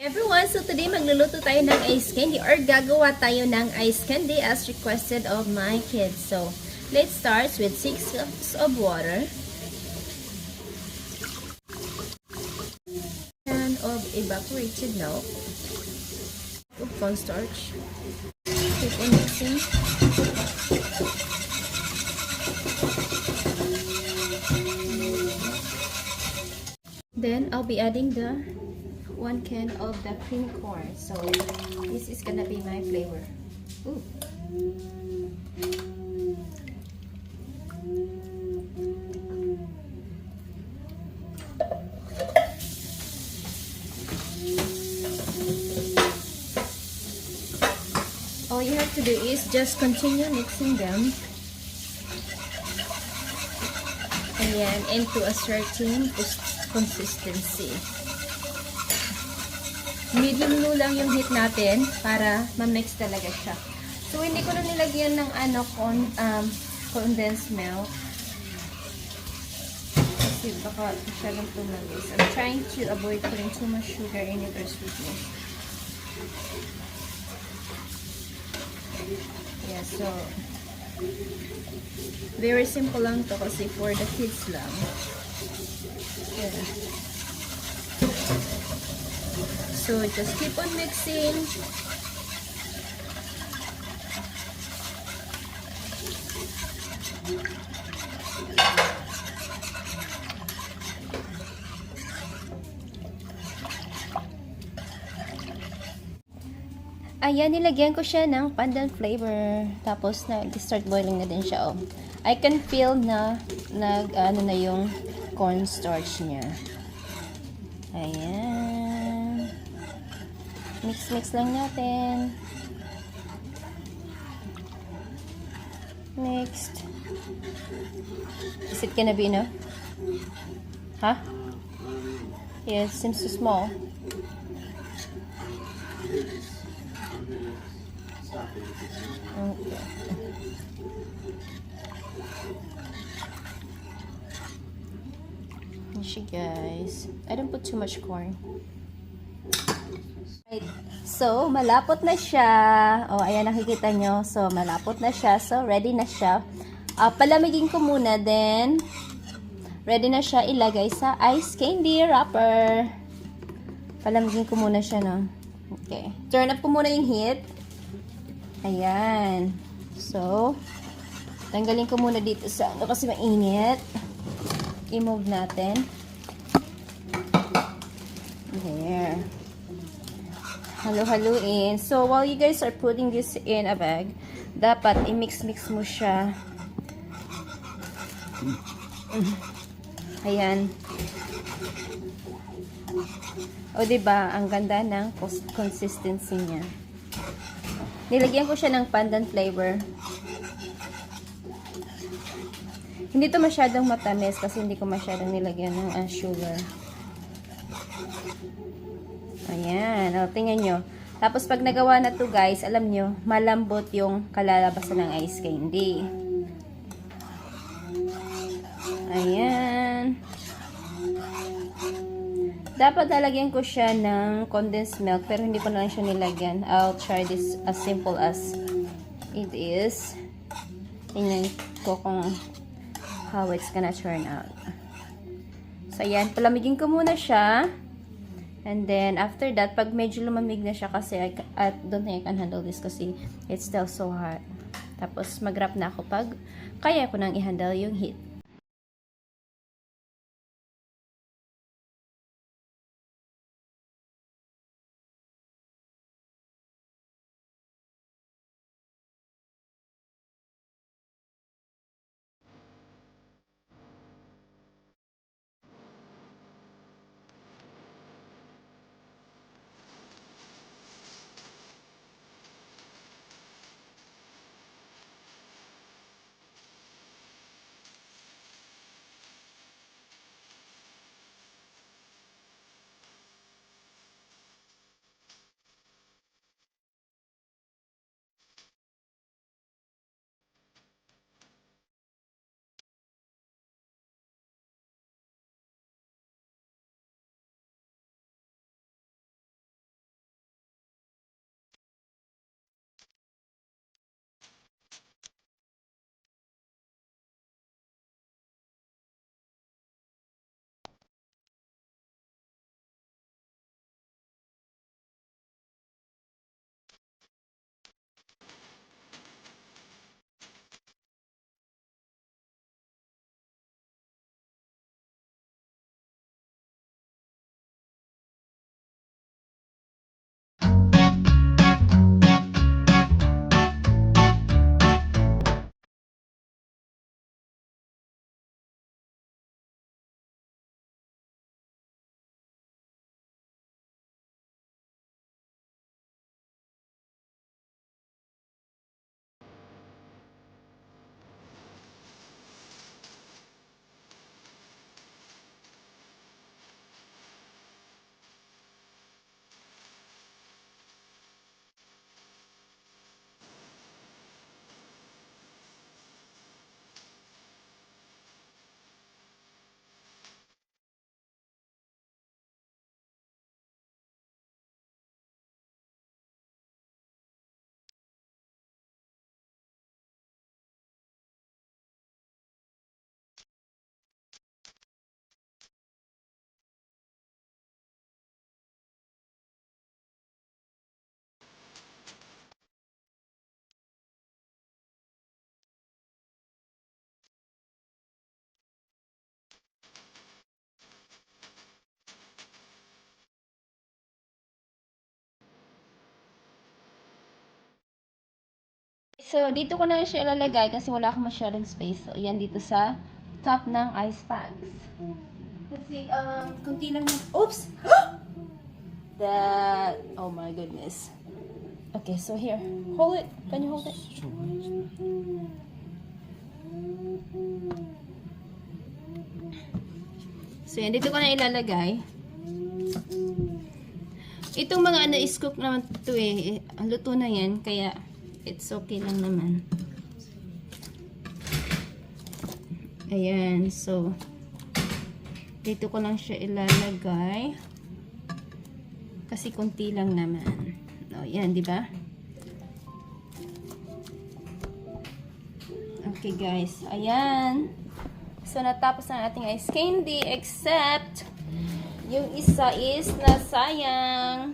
Everyone, so today magluluto tayo ng ice candy or gagawa tayo ng ice candy as requested of my kids. So, let's start with 6 cups of water and of evaporated milk, of cornstarch. Keep on mixing. Then, I'll be adding the 1 can of the cream corn. So, this is gonna be my flavor. Ooh. All you have to do is just continue mixing them. Ayan, into a certain consistency. Medium low lang yung heat natin para ma-mix talaga siya. So, hindi ko na nilagyan ng condensed milk. Kasi baka masyadong tumalis. I'm trying to avoid putting too much sugar in it or sweetness. Yeah, so very simple lang to kasi for the kids lang. Yeah. So, just keep on mixing. Ayan, nilagyan ko siya ng pandan flavor. Tapos, start boiling na din siya. Oh. I can feel na ano na yung cornstarch niya. Ayan. Mix lang natin. Next. Is it gonna be enough? Huh? Yeah, it seems too small. Okay. Here she guys. I don't put too much corn. Right. So, malapot na siya. Oh, ayan, nakikita nyo. So, malapot na siya. So, ready na siya. Palamigin ko muna, then ready na siya ilagay sa ice candy wrapper. Palamigin ko muna siya, no? Okay. Turn up ko muna yung heat. Ayan. So, tanggalin ko muna dito sa ano kasi mainit. I-move natin. There. Halo-haluin. So, while you guys are putting this in a bag, dapat i-mix-mix mo siya. Ayan. O, diba? Ang ganda ng consistency niya. Nilagyan ko siya ng pandan flavor. Hindi to masyadong matamis kasi hindi ko masyadong nilagyan ng sugar. Ayan. O, tingnan nyo. Tapos, pag nagawa na to guys, alam nyo, malambot yung kalalabasan ng ice candy. Ayan. Dapat lalagyan ko siya ng condensed milk, pero hindi ko na lang siya nilagyan. I'll try this as simple as it is. Tingnan ko kung how it's gonna turn out. So, ayan. Palamigin ko muna siya. And then, after that, pag medyo lumamig na siya kasi I don't think I can handle this kasi it's still so hot. Tapos, mag-wrap na ako pag kaya ko nang i-handle yung heat. So, dito ko na siya ilalagay kasi wala akong masyadong space. So, yan dito sa top ng ice packs. Kasi, kunti lang. Oops! That, oh my goodness. Okay, so here. Hold it. Can you hold it? So, yan. Dito ko na ilalagay. Itong mga ano is cook naman to eh. Luto na yan. Kaya, it's okay lang naman. Ayan. So, dito ko lang siya ilalagay. Kasi konti lang naman. O, yan, di ba? Okay, guys. Ayan. So, natapos na ating ice candy except yung isa is nasayang.